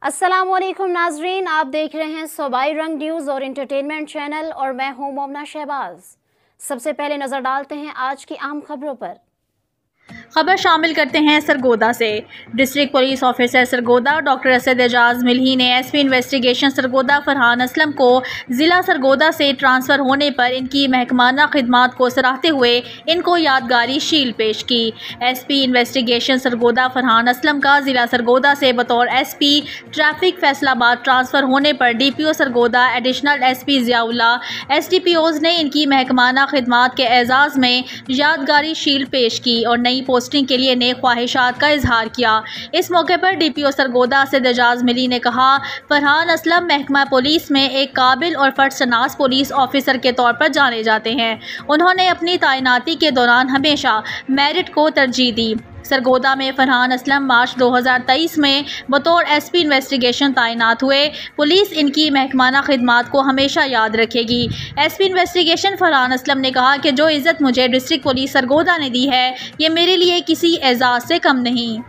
अस्सलामुअलैकुम नाजरीन, आप देख रहे हैं सूबाई रंग न्यूज़ और इंटरटेनमेंट चैनल और मैं हूं मोमना शहबाज। सबसे पहले नज़र डालते हैं आज की अहम खबरों पर। खबर शामिल करते हैं सरगोदा से। District police officer Sargodha doctor Asad Ejaz Malhi ने एसपी इन्वेस्टिगेशन सरगोदा फरहान असलम को ज़िला सरगोदा से ट्रांसफ़र होने पर इनकी महकमाना खिदमात को सराहते हुए इनको यादगारी शील्ड पेश की। एसपी इन्वेस्टिगेशन सरगोदा फरहान असलम का ज़िला सरगोदा से बतौर एसपी ट्रैफिक फैसलाबाद ट्रांसफ़र होने पर DPO Sargodha, additional SP Ziaulla, एसडीपीओज़ ने इनकी महकमाना खिदमात के एजाज़ में यादगारी शील्ड पेश की और नई पोस्टिंग के लिए नेक ख्वाहिशात का इजहार किया। इस मौके पर डीपीओ सरगोदा असद एजाज मिल्ही ने कहा, फरहान असलम महकमा पुलिस में एक काबिल और फर्जशनास पुलिस ऑफिसर के तौर पर जाने जाते हैं। उन्होंने अपनी तैनाती के दौरान हमेशा मेरिट को तरजीह दी। सरगोदा में फरहान असलम मार्च 2023 में बतौर एसपी इन्वेस्टिगेशन तैनात हुए। पुलिस इनकी महकमाना खिदमात को हमेशा याद रखेगी। एसपी इन्वेस्टिगेशन फरहान असलम ने कहा कि जो इज़्ज़त मुझे डिस्ट्रिक्ट पुलिस सरगोदा ने दी है, ये मेरे लिए किसी एजाज़ से कम नहीं।